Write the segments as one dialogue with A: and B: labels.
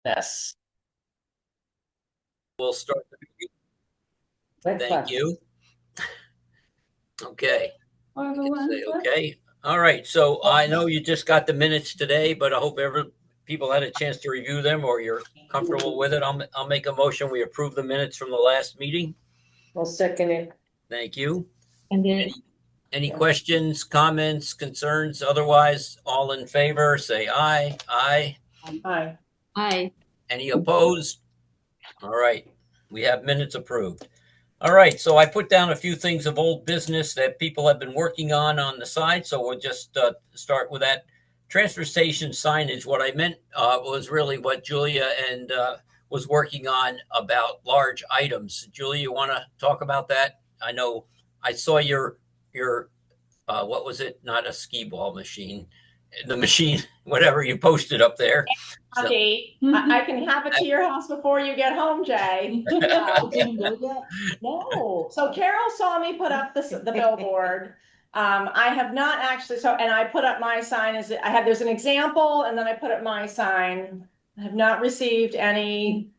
A: Yes.
B: We'll start.
A: Thank
B: Thank you. Okay.
C: Or
B: I
C: the
B: can
C: one
B: say
C: for-
B: okay. All right. So I know you just got the minutes today, but I hope people had a chance to review them or you're comfortable with it. I'll make a motion. We approve the minutes from the last meeting.
A: I'll second it.
B: Thank you.
C: And then
B: Any questions, comments, concerns? Otherwise, all in favor, say aye. Aye.
A: Aye.
C: I
B: Any opposed? All right. We have minutes approved. All right, so I put down a few things of old business that people have been working on the side. So we'll just start with that. Transfer station signage. What I meant was really what Julia and was working on about large items. Julia, you want to talk about that? I know I saw your what was it? Not a skee ball machine, the machine, whatever you posted up there. So,
D: I can have it to your house before you get home, Jay.
C: didn't go yet.
D: No. So Carol saw me put up the billboard. I have not actually, and I put up my sign there's an example and then I put up my sign. I have not received any,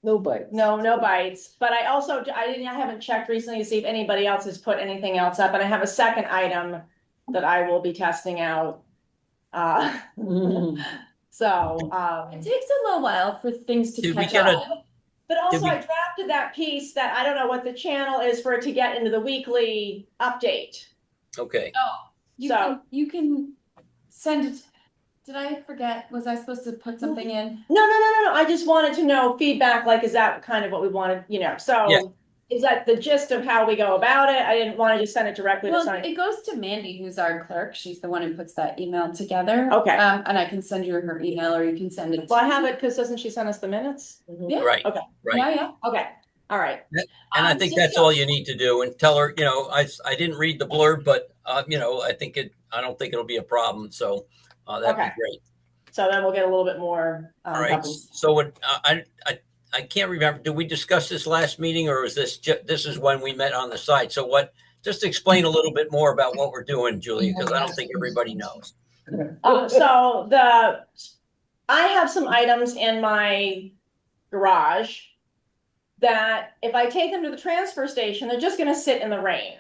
A: No bites.
D: no bites, but I haven't checked recently to see if anybody else has put anything else up. And I have a second item that I will be testing out. So,
C: It takes a little while for things to
B: Did we
C: catch
B: get
C: up.
D: but also
B: we-
D: I drafted that piece that I don't know what the channel is for it to get into the weekly update.
B: okay.
C: Oh,
D: So-
C: you can send it. Did I forget? Was I supposed to put something in?
D: No. I just wanted to know feedback, like, is that kind of what we wanted, so
B: Yeah.
D: is that the gist of how we go about it? I didn't want to just send it directly to
C: Well,
D: somebody.
C: it goes to Mandy, who's our clerk. She's the one who puts that email together.
D: Okay.
C: And I can send you her email, or you can send it.
D: Well, I have it because doesn't she send us the minutes?
C: Yeah.
B: Right.
D: Okay.
B: Right.
C: Yeah.
D: Okay, all right.
B: And I think
C: So
B: that's all you need to do, and tell her, I didn't read the blurb, but I don't think it'll be a problem. So that'd be
D: Okay.
B: great.
D: So then we'll get a little bit more.
B: All right.
D: couples.
B: So I can't remember. Did we discuss this last meeting, or is this is when we met on the site? So just explain a little bit more about what we're doing, Julia, because I don't think everybody knows.
D: I have some items in my garage that if I take them to the transfer station, they're just gonna sit in the rain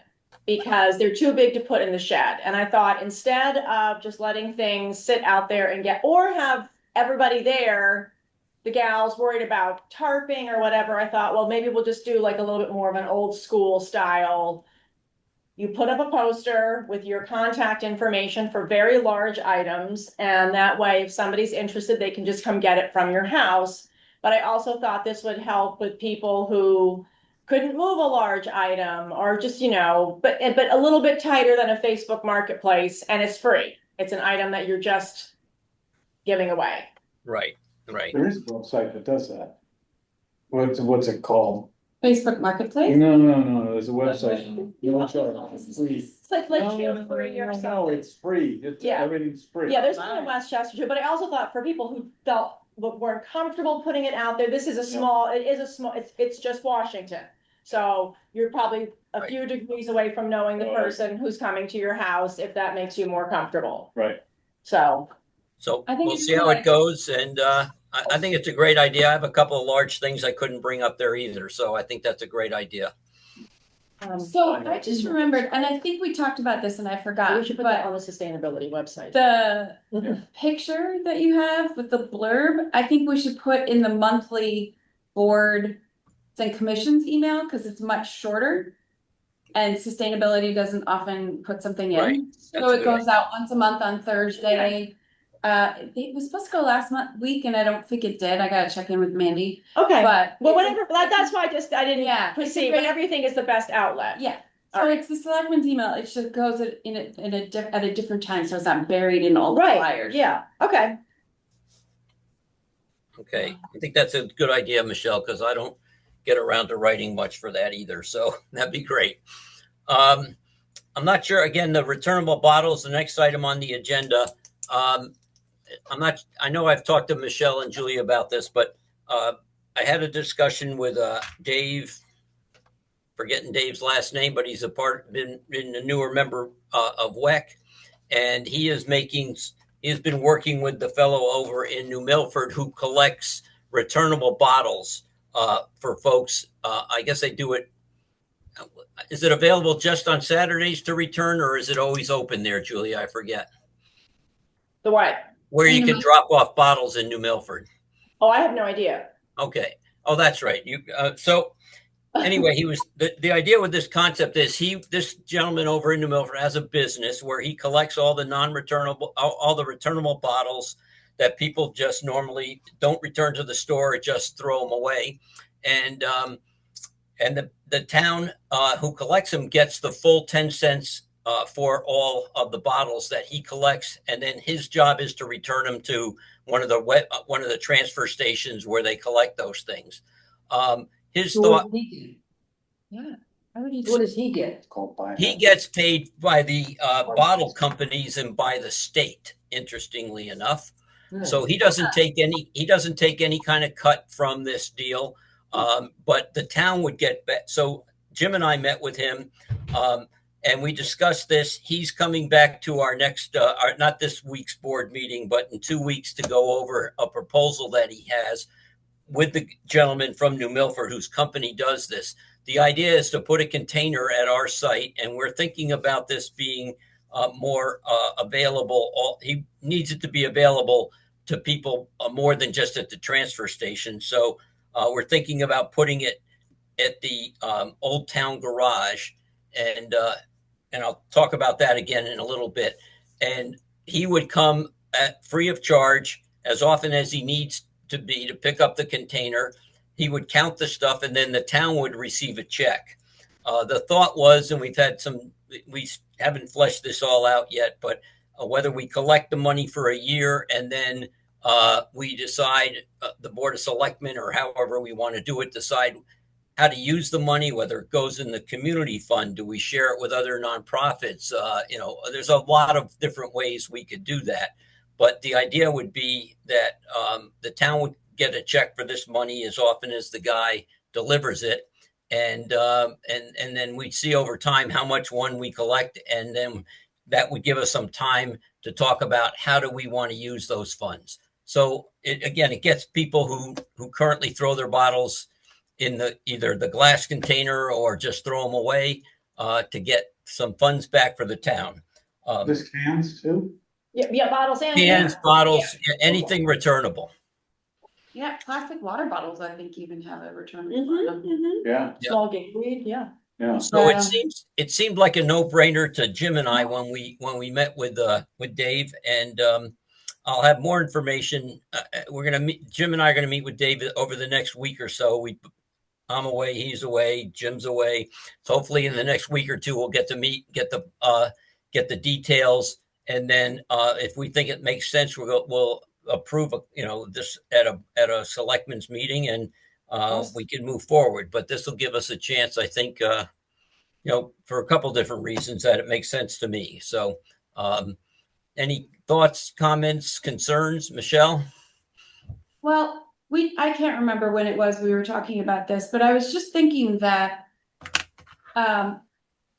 D: because they're too big to put in the shed. And I thought, instead of just letting things sit out there and or have everybody there, the gals worried about tarping or whatever, I thought, well, maybe we'll just do like a little bit more of an old school style. You put up a poster with your contact information for very large items, and that way, if somebody's interested, they can just come get it from your house. But I also thought this would help with people who couldn't move a large item, or just, but a little bit tighter than a Facebook Marketplace, and it's free. It's an item that you're just giving away.
B: Right. Right.
E: There is a website that does that. What's it called?
C: Facebook Marketplace.
E: No, there's a website. No, it's free.
D: It's like Litchfield free or something.
E: No, it's free.
D: Yeah.
E: Everything's free.
D: Yeah, there's one in Westchester too, but I also thought for people who weren't comfortable putting it out there, this is it's just Washington. So you're probably a few degrees away from knowing the person who's coming to your house, if that makes you more comfortable.
E: Right.
D: So.
B: So
C: I think
B: we'll
C: it's
B: see how
C: good.
B: it goes, and I think it's a great idea. I have a couple of large things I couldn't bring up there either, so I think that's a great idea.
C: So I just remembered, and I think we talked about this and I forgot.
D: We should put that on the sustainability website.
C: The
E: Yeah.
C: picture that you have with the blurb, I think we should put in the monthly board and commissions email, because it's much shorter. And sustainability doesn't often put something in.
B: Right.
C: So
B: That's
C: it
B: good.
C: goes out once a month on Thursday. It was supposed to go last week and I don't think it did. I gotta check in with Mandy,
D: Okay,
C: but.
D: well, whatever, that's why I didn't
C: Yeah, it's a
D: proceed, but
C: great-
D: everything is the best outlet.
C: Yeah,
D: All
C: so
D: right.
C: it's the selectman's email. It just goes at a different time, so it's not buried in all the
D: Right,
C: flyers.
D: yeah, okay.
B: Okay, I think that's a good idea, Michelle, because I don't get around to writing much for that either. So that'd be great. I'm not sure. Again, the returnable bottles, the next item on the agenda. I know I've talked to Michelle and Julie about this, but I had a discussion with Dave, forgetting Dave's last name, but he's been a newer member of WEC, and he has been working with the fellow over in New Milford who collects returnable bottles for folks. I guess they do it. Is it available just on Saturdays to return, or is it always open there, Julia? I forget.
D: The what?
B: Where you can drop off bottles in New Milford.
D: Oh, I have no idea.
B: Okay. Oh, that's right. So anyway, the idea with this concept is this gentleman over in New Milford has a business where he collects all the all the returnable bottles that people just normally don't return to the store or just throw them away. And the town who collects them gets the full 10 cents for all of the bottles that he collects. And then his job is to return them to one of the transfer stations where they collect those things. His thought,
C: Yeah. Why would he
A: What does he get?
E: It's called buy.
B: he gets paid by the bottle companies and by the state, interestingly enough. So he doesn't take any kind of cut from this deal. But the town would get back. So Jim and I met with him, and we discussed this. He's coming back to our next, not this week's board meeting, but in 2 weeks to go over a proposal that he has with the gentleman from New Milford whose company does this. The idea is to put a container at our site, and we're thinking about this being more available. He needs it to be available to people more than just at the transfer station. So we're thinking about putting it at the Old Town Garage, and I'll talk about that again in a little bit. And he would come at free of charge as often as he needs to be to pick up the container. He would count the stuff, and then the town would receive a check. The thought was, and we haven't fleshed this all out yet, but whether we collect the money for a year and then we decide, the Board of Selectmen or however we want to do it, decide how to use the money, whether it goes in the community fund, do we share it with other nonprofits? There's a lot of different ways we could do that. But the idea would be that the town would get a check for this money as often as the guy delivers it. And then we'd see over time how much we collect. And then that would give us some time to talk about how do we want to use those funds. So it gets people who currently throw their bottles in either the glass container or just throw them away to get some funds back for the town.
E: This cans too?
D: Yeah, bottles and
B: Cans, bottles, anything returnable.
C: Yeah, plastic water bottles, I think, even have a return.
E: Yeah,
D: Small Gatorade, yeah.
E: yeah.
B: So
C: Yeah.
B: it seemed like a no-brainer to Jim and I when we met with Dave, and I'll have more information. We're gonna meet. Jim and I are gonna meet with Dave over the next week or so. I'm away, he's away, Jim's away. So hopefully in the next week or two we'll get to meet, get the details, and then if we think it makes sense, we'll approve this at a selectmen's meeting, and we can move forward. But this will give us a chance, I think, for a couple different reasons that it makes sense to me. So any thoughts, comments, concerns, Michelle?
C: Well, I can't remember when it was we were talking about this, but I was just thinking that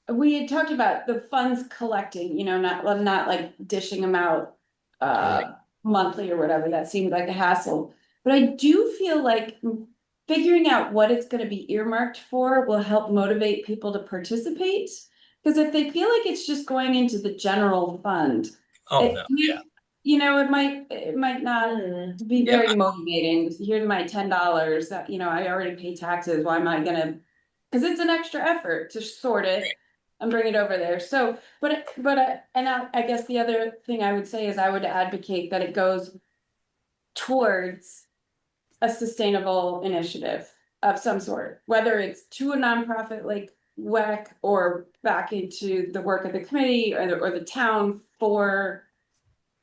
C: we had talked about the funds collecting, not like dishing them out monthly or whatever. That seemed like a hassle. But I do feel like figuring out what it's going to be earmarked for will help motivate people to participate. Because if they feel like it's just going into the general fund, it might not be very motivating. Here's my $10 that, I already pay taxes. Why am I gonna, because it's an extra effort to sort it and bring it over there. So, I guess the other thing I would say is I would advocate that it goes towards a sustainable initiative of some sort, whether it's to a nonprofit like WEC or back into the work of the committee or the town for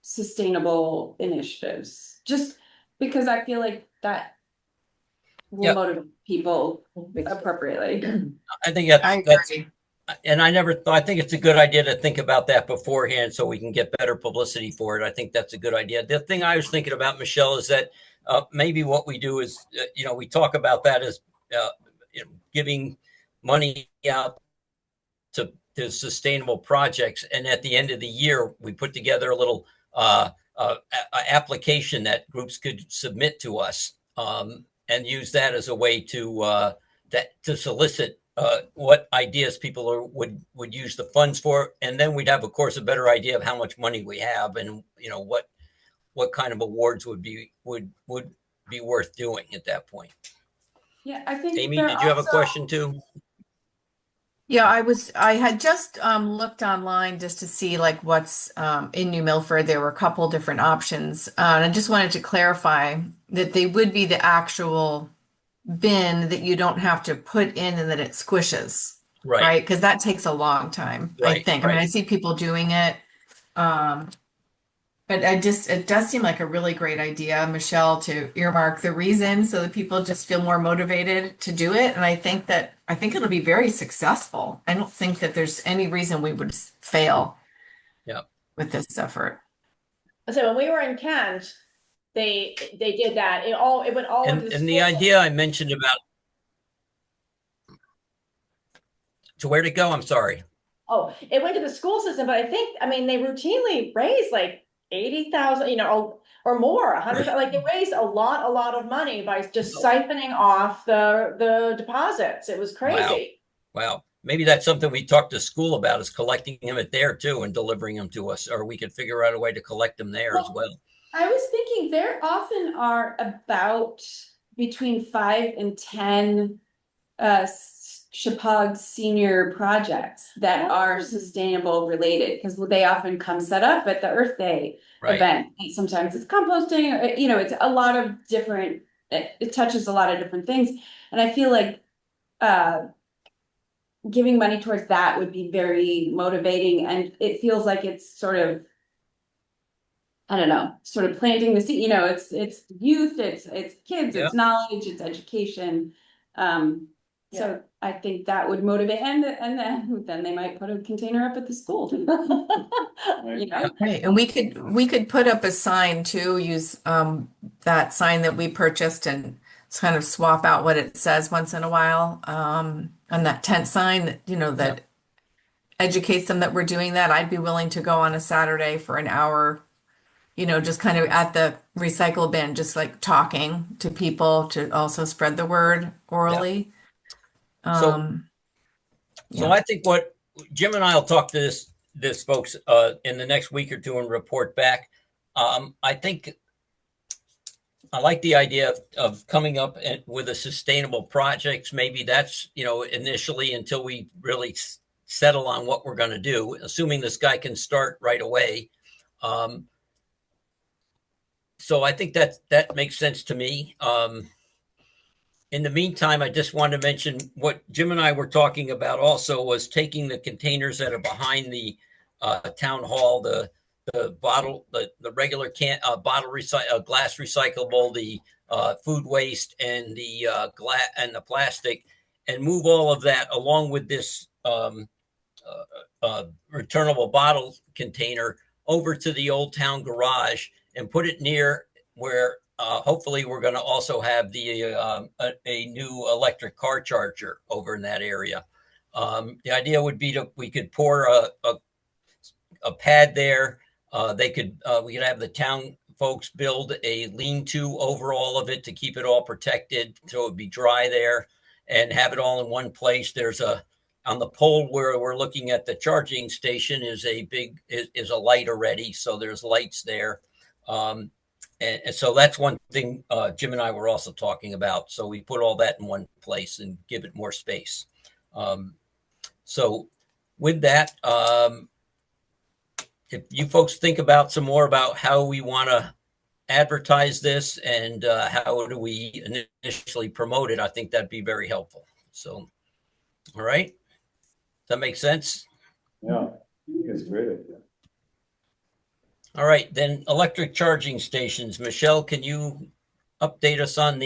C: sustainable initiatives, just because I feel like that will motivate people appropriately.
B: I think that's and I think it's a good idea to think about that beforehand so we can get better publicity for it. I think that's a good idea. The thing I was thinking about, Michelle, is that maybe what we do is, we talk about that as giving money out to sustainable projects. And at the end of the year, we put together a little application that groups could submit to us and use that as a way to solicit what ideas people would use the funds for, and then we'd have, of course, a better idea of how much money we have, and what kind of awards would be worth doing at that point.
C: Yeah, I think
B: Amy,
C: there
B: did you have a
C: also-
B: question too?
F: Yeah, I had just looked online just to see like what's in New Milford. There were a couple different options. And I just wanted to clarify that they would be the actual bin that you don't have to put in and that it squishes,
B: Right.
F: right? Because that takes a long time, I
B: Right,
F: think. I mean, I
B: right.
F: see people doing it. But it does seem like a really great idea, Michelle, to earmark the reason so that people just feel more motivated to do it. And I think it'll be very successful. I don't think that there's any reason we would fail
B: Yeah.
F: with this effort.
D: So when we were in Kent, they did that. It went all into
B: And the
D: school.
B: idea I mentioned about to where to go, I'm sorry.
D: Oh, it went to the school system, but I mean, they routinely raise like 80,000, or more, 100, like they raised a lot of money by just siphoning off the deposits. It was crazy.
B: Wow. Maybe that's something we talked to school about, is collecting them at there too and delivering them to us, or we could figure out a way to collect them there as well.
C: I was thinking there often are about between 5 and 10 Chippewa senior projects that are sustainable related, because they often come set up at the Earth Day
B: Right.
C: event. And sometimes it's composting, or, it's a lot of different, it touches a lot of different things. And I feel like giving money towards that would be very motivating, and it feels like it's sort of, I don't know, sort of planting the seed. It's youth, it's kids,
B: Yeah.
C: it's knowledge, it's education. So I think that would motivate, and then they might put a container up at the school.
F: Right. And we could put up a sign too, use that sign that we purchased and kind of swap out what it says once in a while. On that tent sign that, that educates them that we're doing that. I'd be willing to go on a Saturday for an hour, just kind of at the recycle bin, just like talking to people to also spread the word orally.
B: So I think what Jim and I will talk to this folks in the next week or two and report back. I think I like the idea of coming up with a sustainable projects. Maybe that's, initially until we really settle on what we're going to do, assuming this guy can start right away. So I think that makes sense to me. In the meantime, I just wanted to mention what Jim and I were talking about also was taking the containers that are behind the town hall, the bottle, the regular bottle glass recyclable, the food waste, and the glass and the plastic, and move all of that along with this returnable bottle container over to the old town garage and put it near where hopefully we're going to also have a new electric car charger over in that area. The idea would be we could pour a pad there. We could have the town folks build a lean-to over all of it to keep it all protected, so it would be dry there, and have it all in one place. There's on the pole where we're looking at the charging station is a light already, so there's lights there. And so that's one thing Jim and I were also talking about. So we put all that in one place and give it more space. So with that, if you folks think about some more about how we want to advertise this and how do we initially promote it, I think that'd be very helpful. So, all right. Does that make sense?
E: Yeah, I think it's a great idea.
B: All right, then electric charging stations. Michelle, can you update us on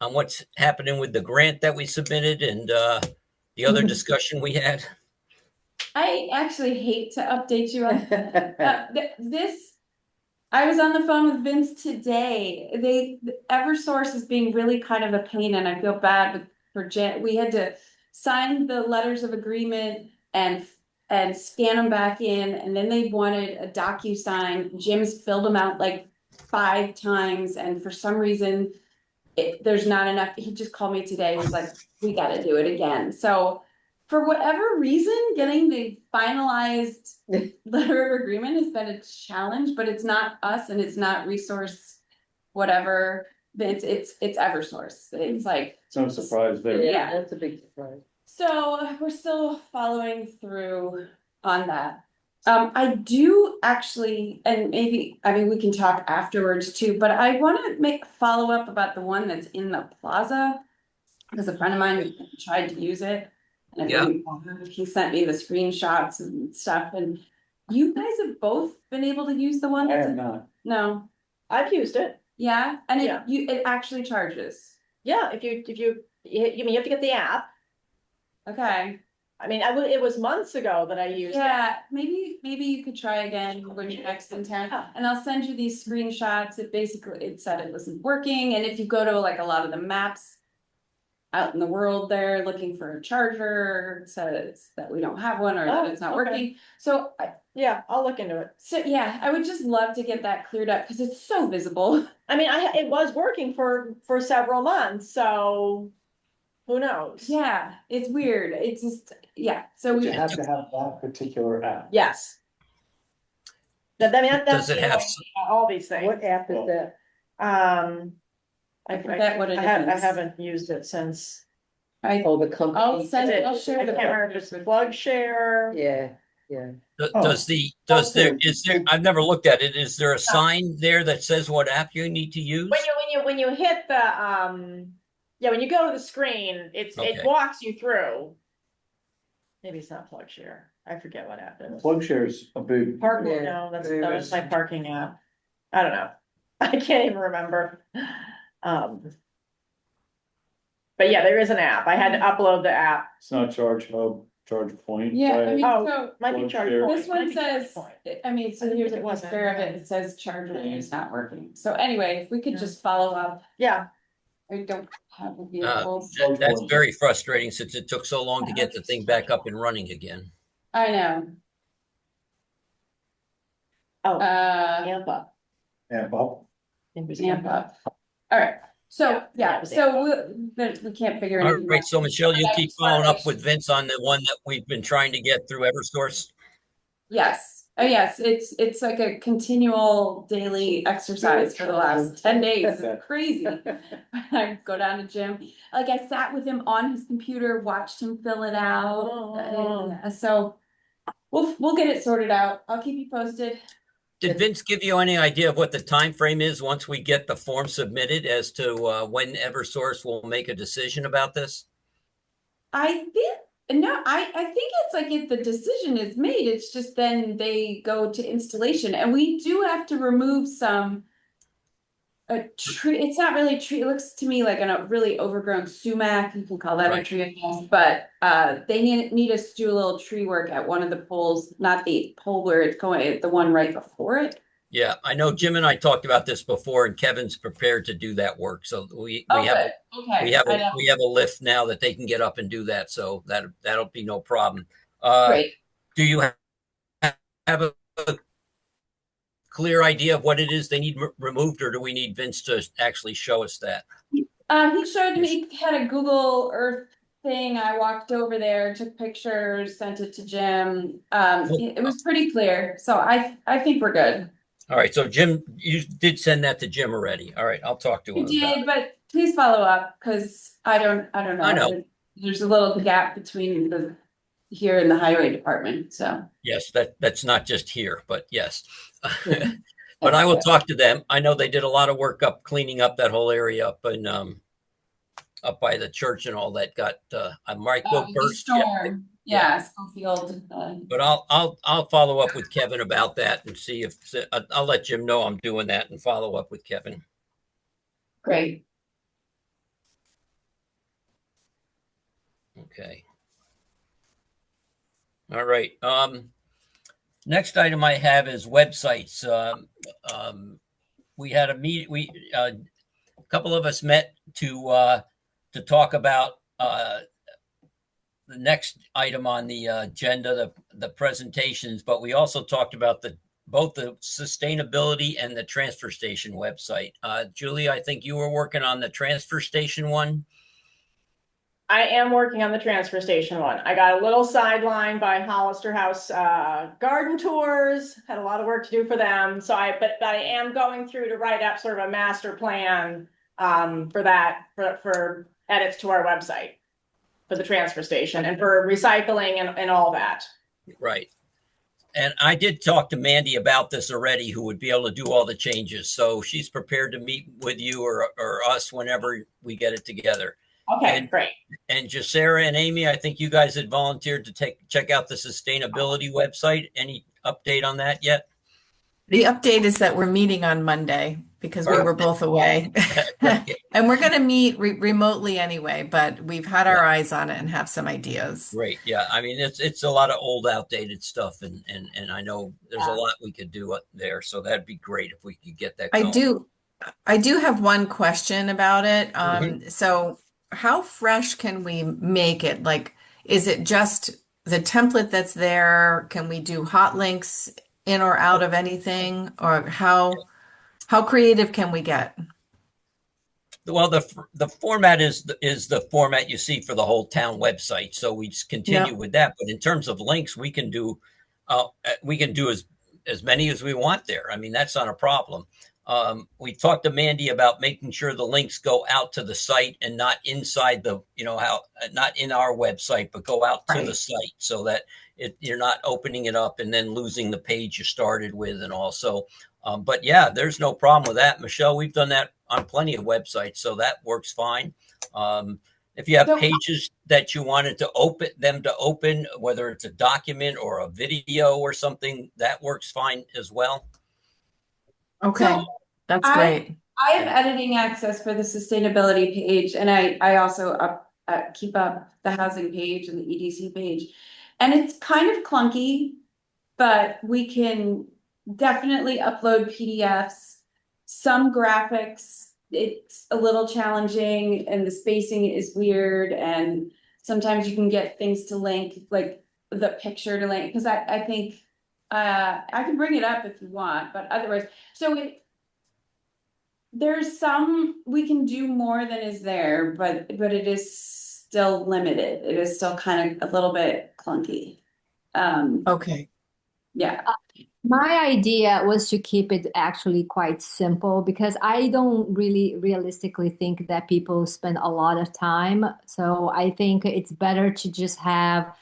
B: on what's happening with the grant that we submitted and the other discussion we had?
C: I actually hate to update you on this. I was on the phone with Vince today. Eversource is being really kind of a pain, and I feel bad for Jen. We had to sign the letters of agreement and scan them back in, and then they wanted a DocuSign. Jim's filled them out like 5 times, and for some reason, there's not enough. He just called me today. He was like, we gotta do it again. So for whatever reason, getting the finalized letter of agreement has been a challenge, but it's not us and it's not resource, whatever. It's Eversource. It's like,
E: It's no surprise there.
C: Yeah.
A: That's a big surprise.
C: so we're still following through on that. I do actually, and maybe, I mean, we can talk afterwards too, but I want to make follow up about the one that's in the plaza. Because a friend of mine tried to use it. And he sent me the screenshots and stuff, and you guys have both been able to use the one
E: I
C: that's
E: have not.
C: no,
D: I've used it.
C: yeah, and
D: Yeah.
C: it actually charges.
D: Yeah, if you mean, you have to get the app.
C: Okay.
D: I mean, it was months ago that I used it.
C: Yeah, maybe you could try again when you're next in town, and I'll send you these screenshots. It said it wasn't working, and if you go to like a lot of the maps out in the world, they're looking for a charger, it says that we don't have one or that
D: Oh,
C: it's not
D: okay.
C: working. So
D: Yeah, I'll look into it.
C: yeah, I would just love to get that cleared up because it's so visible.
D: I mean, it was working for several months, so who knows?
C: Yeah, it's weird. It's just, yeah, so
E: But
C: we,
E: you have to have that particular app.
D: Yes. I mean, that's
B: Does it
D: the
B: have
D: way, all these things.
A: What app is that?
C: I forget what it
D: I
C: is.
D: haven't used it since.
A: Oh, the company.
C: I'll send it, I'll
D: I
C: share
D: can't
C: the.
D: remember if it's Plug Share.
A: Yeah, yeah.
B: Does there, I've never looked at it. Is there a sign there that says what app you need to use?
D: When you hit the yeah, when you go to the screen, it
B: Okay.
D: walks you through. Maybe it's not Plug Share. I forget what app it is.
E: PlugShare is a big,
D: Parking,
A: Yeah,
D: no, that's
A: there
D: that's
A: is.
D: my parking app. I don't know. I can't even remember. But yeah, there is an app. I had to upload the app.
E: it's not Charge Hub, Charge Point.
C: Yeah, I
E: but-
C: mean,
D: Oh.
C: so
D: Might be
E: Plug
D: Charge
E: Share.
D: Point.
C: this
D: Might
C: one
D: be Charge
C: says,
D: Point.
C: I mean, so
D: I think
C: here's a
D: it wasn't,
C: picture of it.
D: yeah.
C: It says charger is not working. So anyway, if we could
D: Yeah.
C: just follow up,
D: Yeah,
C: I don't have the vehicles.
B: That's very frustrating since it took so long to get the thing back up and running again.
C: I know,
D: oh,
C: amp
D: amp up.
E: Amp up.
D: It was
C: up. All right, so,
D: Yeah,
C: yeah,
D: it was
C: so we can't figure
B: All
C: anything
B: right,
C: out.
B: so Michelle, you'll keep following up with Vince on the one that we've been trying to get through Eversource.
C: Yes, oh yes, it's like a continual daily exercise for the last 10 days, it's crazy. I go down to gym, like I sat with him on his computer, watched him fill it out,
D: Oh.
C: so. We'll get it sorted out, I'll keep you posted.
B: Did Vince give you any idea of what the time frame is once we get the form submitted as to when Eversource will make a decision about this?
C: I think, no, I think it's like if the decision is made, it's just then they go to installation, and we do have to remove a tree, it's not really a tree, it looks to me like a really overgrown sumac, you can call that a
B: Right.
C: tree, I guess, but they need us to do a little tree work at one of the poles, not the pole where it's going, the one right before it.
B: Yeah, I know Jim and I talked about this before, and Kevin's prepared to do that work. So we have
C: Okay,
B: we have
C: I know.
B: we have a lift now that they can get up and do that. So that'll be no problem.
C: Great.
B: Do you have a clear idea of what it is they need removed, or do we need Vince to actually show us that?
C: He showed me, he had a Google Earth thing, I walked over there, took pictures, sent it to Jim, it was pretty clear, so I think we're good.
B: All right, so Jim, you did send that to Jim already. All right, I'll talk to him.
C: He
B: about
C: did,
B: it.
C: but please follow up, because I don't know.
B: I know.
C: There's a little gap between here and the highway department, so.
B: Yes, that's not just here, but yes. But I will talk to them. I know they did a lot of work cleaning up that whole area up in up by the church and all that got a micro
C: The
B: burst.
C: storm, yeah, Schofield,
B: But I'll follow up with Kevin about that and see if I'll let Jim know I'm doing that and follow up with Kevin.
C: great.
B: Okay. All right. Next item I have is websites. We had a meet. A couple of us met to talk about the next item on the agenda, the presentations. But we also talked about both the sustainability and the transfer station website. Julie, I think you were working on the transfer station one.
D: I am working on the transfer station one. I got a little sidelined by Hollister House garden tours. Had a lot of work to do for them. But I am going through to write up sort of a master plan for edits to our website for the transfer station and for recycling and all that.
B: Right. And I did talk to Mandy about this already, who would be able to do all the changes. So she's prepared to meet with you or us whenever we get it together.
D: Okay, great.
B: And Jacera and Amy, I think you guys had volunteered to check out the sustainability website. Any update on that yet?
F: The update is that we're meeting on Monday because we were both away. And we're going to meet remotely anyway, but we've had our eyes on it and have some ideas.
B: Great. Yeah. I mean, it's a lot of old, outdated stuff. And I know there's a lot we could do up there. So that'd be great if we could get that going.
F: I do have one question about it. So how fresh can we make it? Like, is it just the template that's there? Can we do hot links in or out of anything? Or how creative can we get?
B: Well, the format is the format you see for the whole town website. So we just continue with that. But in terms of links, we can do as many as we want there. I mean, that's not a problem. We talked to Mandy about making sure the links go out to the site and not inside not in our website, but go out to the site so that you're not opening it up and then losing the page you started with and also. But yeah, there's no problem with that. Michelle, we've done that on plenty of websites, so that works fine. If you have pages that you wanted to open, whether it's a document or a video or something, that works fine as well.
F: Okay, that's great.
C: I have editing access for the sustainability page, and I also keep up the housing page and the EDC page. And it's kind of clunky, but we can definitely upload PDFs, some graphics. It's a little challenging and the spacing is weird. And sometimes you can get things to link, like the picture to link, because I think I can bring it up if you want, but otherwise, there's some, we can do more than is there, but it is still limited. It is still kind of a little bit clunky.
F: Okay.
C: Yeah.
G: My idea was to keep it actually quite simple because I don't really realistically think that people spend a lot of time. So I think it's better to just have,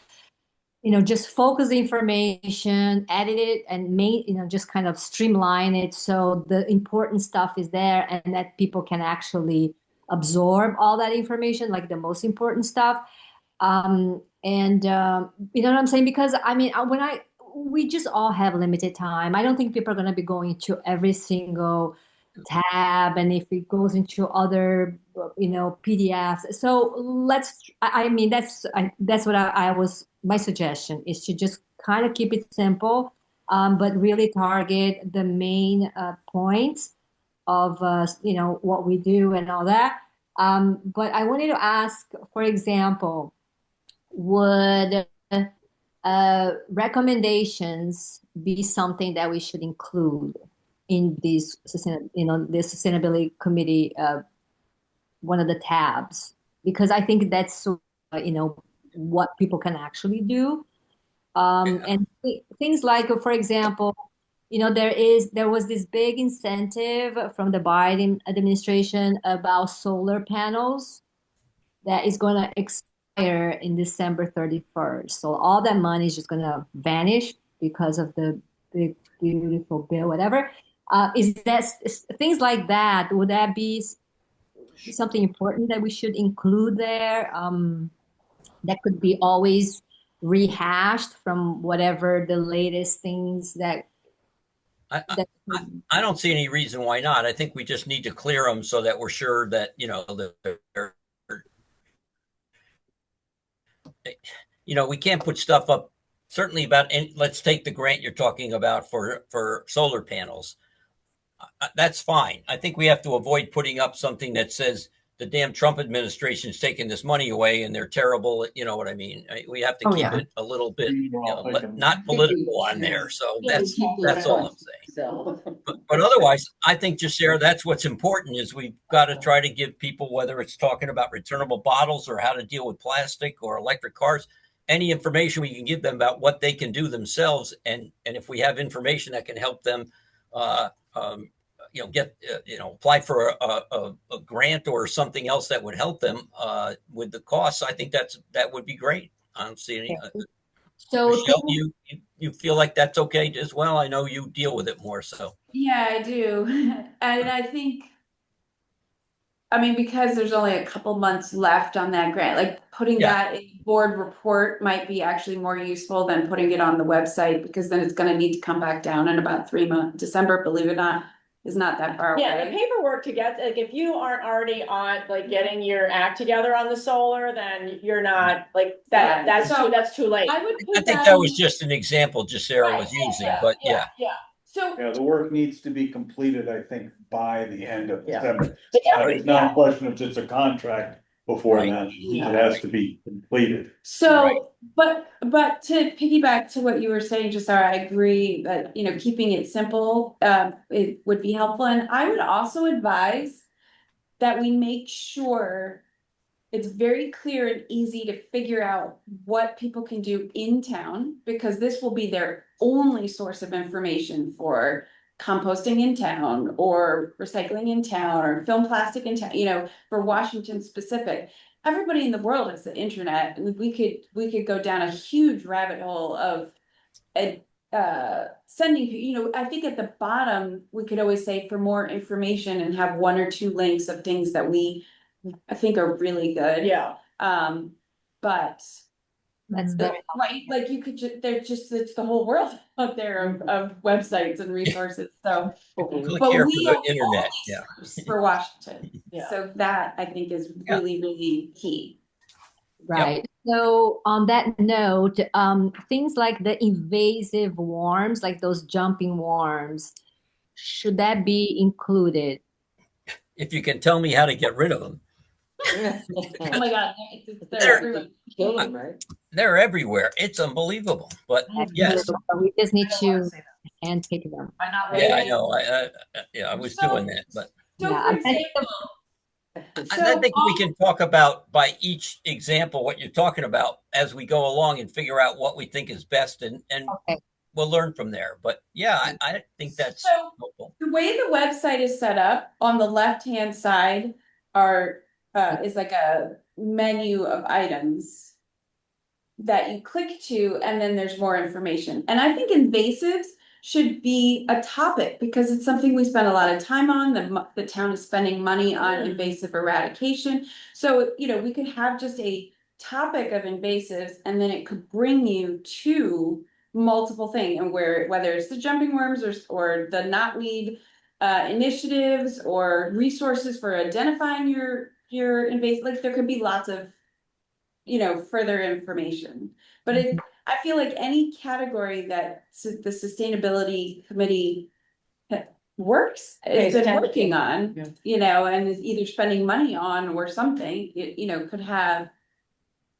G: just focus the information, edit it, and just kind of streamline it so the important stuff is there and that people can actually absorb all that information, like the most important stuff. You know what I'm saying? Because I mean, we just all have limited time. I don't think people are going to be going to every single tab, and if it goes into other, PDFs. So that's what my suggestion is to just kind of keep it simple, but really target the main points of, what we do and all that. But I wanted to ask, for example, would recommendations be something that we should include in this sustainability committee, one of the tabs? Because I think that's what people can actually do, and things like, for example, there was this big incentive from the Biden administration about solar panels that is going to expire in December 31st. So all that money is just going to vanish because of the big, beautiful bill, whatever. Is that things like that? Would that be something important that we should include there? That could be always rehashed from whatever the latest things that.
B: I don't see any reason why not. I think we just need to clear them so that we're sure that we can't put stuff up. Certainly about. Let's take the grant you're talking about for solar panels. That's fine. I think we have to avoid putting up something that says the damn Trump administration is taking this money away and they're terrible. You know what I mean? We have to
F: Oh,
B: keep
F: yeah.
B: it a little bit,
E: Well,
B: not political on there. So
C: Yeah,
B: that's all I'm saying.
A: So.
B: But otherwise, I think, Sarah, that's what's important is we've got to try to give people, whether it's talking about returnable bottles or how to deal with plastic or electric cars, any information we can give them about what they can do themselves. And if we have information that can help them, get, apply for a grant or something else that would help them with the costs, I think that would be great. I don't see any.
G: So
B: Michelle, you feel like that's okay as well? I know you deal with it more, so.
C: Yeah, I do. And I think, I mean, because there's only a couple months left on that grant, like putting
B: Yeah.
C: that in board report might be actually more useful than putting it on the website, because then it's gonna need to come back down in about 3 months. December, believe it or not, is not that far
D: Yeah, the
C: away.
D: paperwork to get, like, if you aren't already on, like, getting your act together on the solar, then you're not, like,
C: Right.
D: that's
C: So,
D: that's too late.
C: I would
B: I
C: put
B: think that was
C: in-
B: just an example Sarah was using, but yeah.
C: So,
E: Yeah, the work needs to be completed, I think, by the end of
A: Yeah.
E: December.
D: Yeah.
E: It's not a question of just a contract before
B: Right.
E: then, it has to be completed.
C: so, but to piggyback to what you were saying, Sarah, I agree that, keeping it simple, it would be helpful. And I would also advise that we make sure it's very clear and easy to figure out what people can do in town, because this will be their only source of information for composting in town or recycling in town or film plastic in town, for Washington specific. Everybody in the world has the internet, and we could go down a huge rabbit hole of sending, I think at the bottom, we could always say for more information and have 1 or 2 links of things that I think are really good.
D: Yeah,
C: But
G: that's very
C: right, like you could it's the whole world out there of websites and resources, so.
B: Click
C: But
B: here for
C: we
B: the
C: are the
B: internet,
C: only
B: yeah.
C: source for Washington,
D: Yeah.
C: so that I think is really, really key.
G: right. So on that note, things like the invasive worms, like those jumping worms, should that be included?
B: If you can tell me how to get rid of them.
C: Oh my God, they're
B: There-
C: everywhere.
A: Kill them, right?
B: They're everywhere. It's unbelievable. But yes,
G: We just need to handpick them.
B: yeah, I know. I was doing that, but
C: So
G: Yeah,
C: for
G: I think
C: example.
B: I think we can talk about by each example what you're talking about as we go along and figure out what we think is best, and
G: Okay.
B: we'll learn from there. But yeah, I think that's
C: So-
B: helpful.
C: The way the website is set up, on the left-hand side is like a menu of items that you click to, and then there's more information. And I think invasives should be a topic, because it's something we spend a lot of time on. The town is spending money on invasive eradication. So, we could have just a topic of invasives, and then it could bring you to multiple things, and whether it's the jumping worms or the knotweed initiatives or resources for identifying your invasive, like there could be lots of further information. But I feel like any category that the sustainability committee works,
D: Pays
C: has been
D: attention.
C: working on, and is either spending money on or something, could have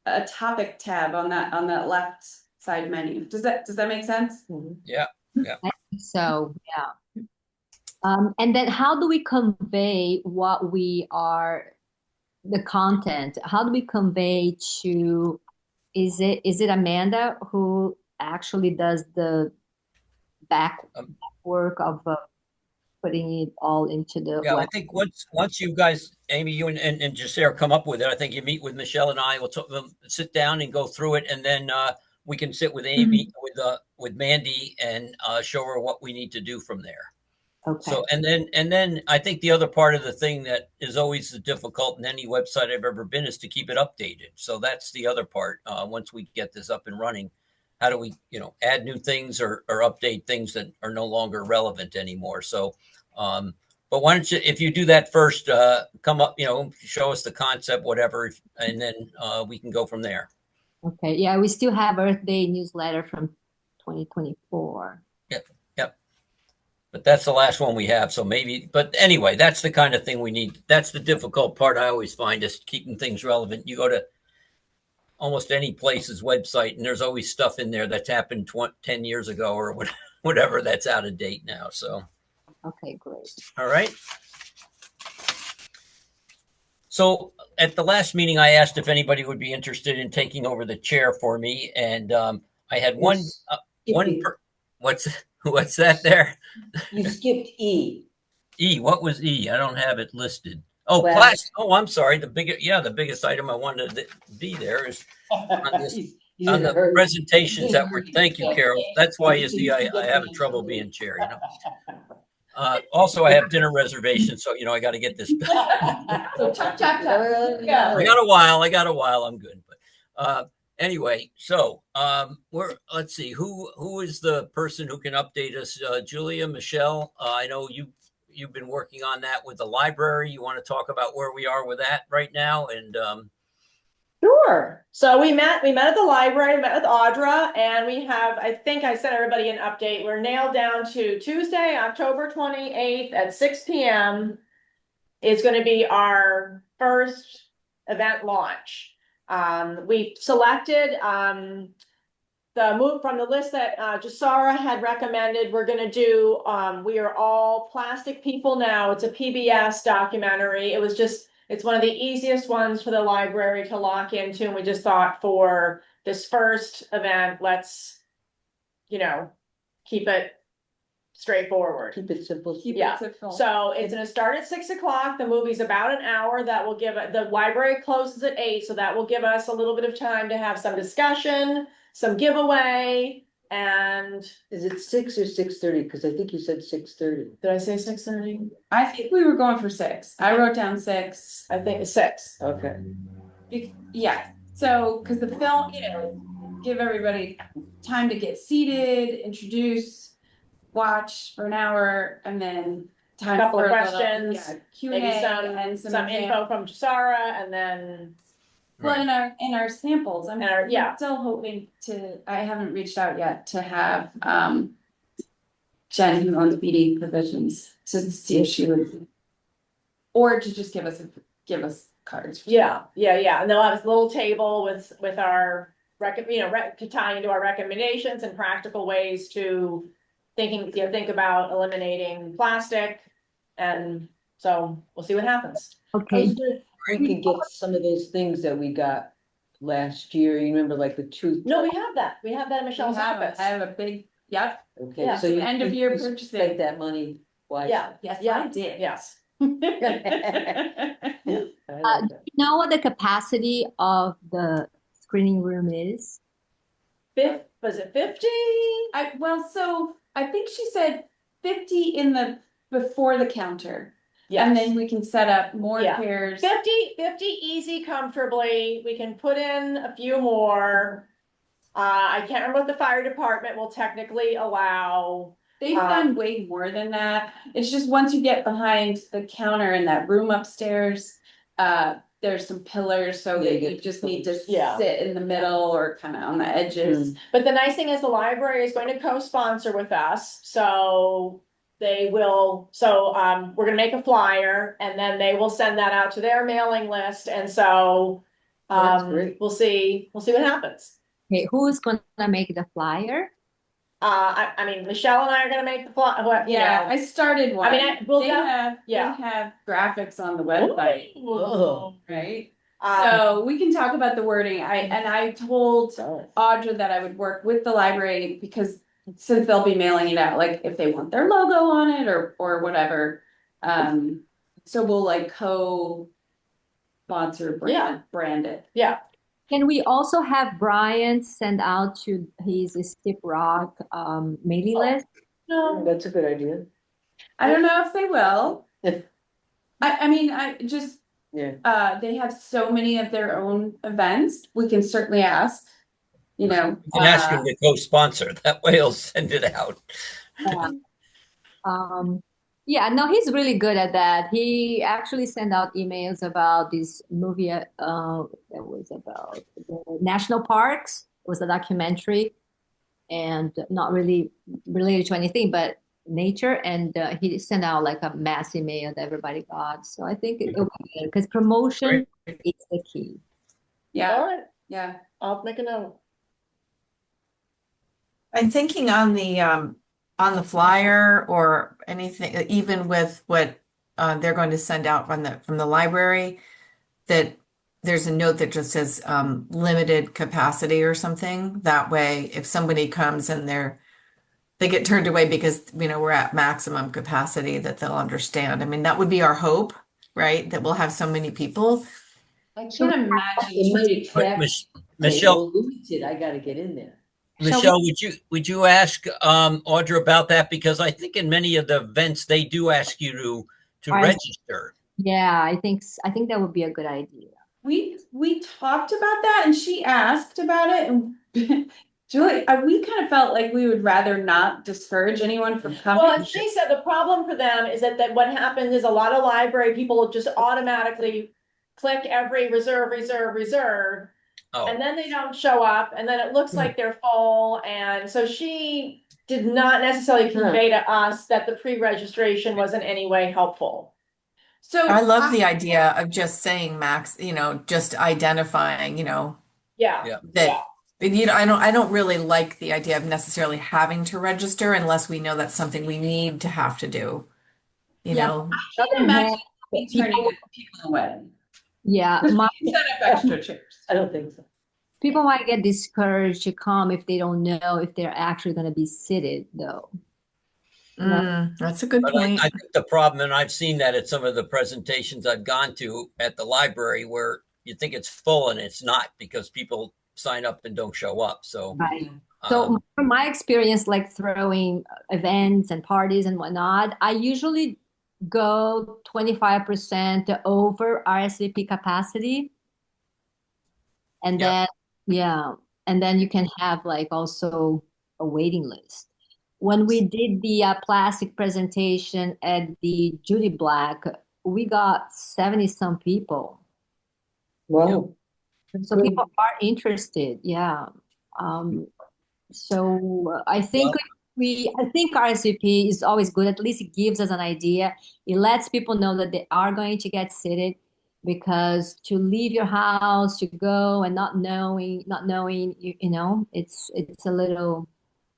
C: a topic tab on that left side menu. Does that make sense?
B: Yeah.
G: So, yeah. And then how do we convey what we are, the content? How do we convey to, is it Amanda who actually does the back work of putting it all into the
B: Yeah, I
G: web?
B: think once you guys, Amy, you and Jasera come up with it, I think you meet with Michelle and I. We'll sit down and go through it, and then we can sit with Amy with Mandy and show her what we need to do from there.
G: Okay.
B: So and then I think the other part of the thing that is always difficult in any website I've ever been is to keep it updated. So that's the other part. Once we get this up and running, how do we add new things or update things that are no longer relevant anymore? So, but why don't you, if you do that first, come up, show us the concept, whatever, and then we can go from there.
G: Okay. Yeah, we still have Earth Day newsletter from 2024.
B: Yep. But that's the last one we have. So maybe, but anyway, that's the kind of thing we need. That's the difficult part I always find is keeping things relevant. You go to almost any place's website and there's always stuff in there that's happened 10 years ago or whatever that's out of date now. So,
G: Okay, great.
B: all right. So at the last meeting, I asked if anybody would be interested in taking over the chair for me. And I had one, what's that there?
A: You skipped E.
B: E, what was E? I don't have it listed. Oh,
A: Well-
B: plastic. Oh, I'm sorry. The biggest item I wanted to be there is on this,
A: He's
B: on
A: in a
B: the
A: hurry.
B: presentations that were. Thank you, Carol. That's why you see I have trouble being chair. You know. Also, I have dinner reservations, so I got to get this.
C: So chop, chop, chop.
B: I got a while. I'm good. But anyway, so let's see who is the person who can update us. Julia, Michelle. I know you've been working on that with the library. You want to talk about where we are with that right now? And
D: Sure. So we met at the library, met with Audra, and we have, I think I sent everybody an update. We're nailed down to Tuesday, October 28th at 6 p.m. It's going to be our first event launch. We selected the move from the list that Jasara had recommended. We're going to do, We Are All Plastic People Now. It's a PBS documentary. It's one of the easiest ones for the library to lock into. And we just thought for this first event, let's, keep it straightforward.
A: Keep it simple.
C: Keep
D: Yeah.
C: it simple.
D: So it's gonna start at 6 o'clock. The movie's about an hour. That will give the library closes at 8, so that will give us a little bit of time to have some discussion, some giveaway, and
A: Is it 6 or 6:30? Because I think you said 6:30.
D: did I say 6:30?
C: I think we were going for 6. I wrote down 6.
D: I think it's 6.
A: Okay.
C: Yeah, so, because the film, give everybody time to get seated, introduce, watch for an hour, and then time
D: Couple
C: for
D: of
C: a little,
D: questions,
C: Q&A,
D: maybe
C: and
D: some info from Jasara, and then
C: Well, in our samples, I'm
D: And our- yeah.
C: still hoping I haven't reached out yet to have, Jen, who owns BD Provisions, to see if she would, or to just give us cards.
D: yeah, and they'll have this little table with our to tie into our recommendations and practical ways to think about eliminating plastic, and so we'll see what happens.
G: Okay,
A: We could get some of those things that we got last year. You remember, like the tooth.
D: No, we have that in Michelle's office.
C: I have a big, yep,
A: Okay,
D: Yeah.
A: so you
C: end of year
A: you
C: purchasing.
A: spent that money wisely.
D: Yeah,
C: Yes,
D: Yeah.
C: I did.
D: yes.
A: I like that.
G: you know what the capacity of the screening room is?
D: Was it 50?
C: So I think she said 50 before the counter.
D: Yes.
C: And then we can set up more
D: Yeah.
C: chairs.
D: 50 easy comfortably. We can put in a few more. I can't remember what the fire department will technically allow.
C: They've done way more than that. It's just once you get behind the counter in that room upstairs, there's some pillars, so
A: Yeah, you
C: that you
A: get
C: just need to
D: Yeah.
C: sit in the middle or kind of on the edges.
D: But the nice thing is the library is going to co-sponsor with us, so they will, we're gonna make a flyer and then they will send that out to their mailing list, and so
A: That's great.
D: we'll see what happens.
G: Okay, who's gonna make the flyer?
D: I mean, Michelle and I are gonna make the flyer,
C: Yeah, I started one.
D: I mean,
C: They have graphics on the website,
A: Oh.
C: right?
D: So,
C: So we can talk about the wording. I told
A: Sorry.
C: Audra that I would work with the library because since they'll be mailing it out, like if they want their logo on it or whatever. So we'll like co-sponsor brand it.
D: yeah,
G: Can we also have Brian send out to his Skip Rock mailing list?
D: no,
A: That's a good idea.
C: I don't know if they will. I mean,
A: Yeah.
C: they have so many of their own events. We can certainly ask,
B: you can ask him to co-sponsor. That way he'll send it out.
G: Yeah, no, he's really good at that. He actually sent out emails about this movie that was about the national parks. It was a documentary and not really related to anything, but nature, and he sent out like a mass email that everybody got. So I think it'll be good because promotion is the key.
C: Yeah,
D: All right,
C: yeah.
D: I'll make a note.
F: I'm thinking on the flyer or anything, even with what they're going to send out from the library, that there's a note that just says limited capacity or something. That way, if somebody comes and they get turned away because we're at maximum capacity, that they'll understand. I mean, that would be our hope, right? That we'll have so many people.
C: I can't imagine.
A: It might
B: But
A: attract,
B: Michelle,
A: limited, I gotta get in there.
B: Michelle, would you ask Audra about that? Because I think in many of the events they do ask you to
G: I-
B: register.
G: Yeah, I think that would be a good idea.
C: We talked about that and she asked about it, and Julie, we kind of felt like we would rather not discourage anyone from
D: Well,
C: coming.
D: and she said the problem for them is that what happens is a lot of library people just automatically click every reserve.
B: Oh,
D: And then they don't show up, and then it looks like they're full, and so she did not necessarily convey to us that the pre-registration was in any way helpful.
C: So
F: I love the idea of just saying max, just identifying,
D: Yeah.
B: Yeah.
F: that. But I don't really like the idea of necessarily having to register unless we know that's something we need to have to do.
G: Yeah.
C: I can't imagine me turning people away.
G: Yeah,
C: Because we can set up extra chairs.
A: I don't think so.
G: people might get discouraged to come if they don't know if they're actually going to be seated, though.
F: That's a good
B: but
F: point.
B: I think the problem, and I've seen that at some of the presentations I've gone to at the library, where you think it's full and it's not because people sign up and don't show up. So,
G: Right. So from my experience, like throwing events and parties and whatnot, I usually go 25% over RSVP capacity. And
B: Yeah.
G: then you can have like also a waiting list. When we did the plastic presentation at the Judy Black, we got 70 some people.
A: Wow.
G: So people are interested. Yeah. So I think I think RSVP is always good. At least it gives us an idea. It lets people know that they are going to get seated, because to leave your house to go and not knowing, it's a little,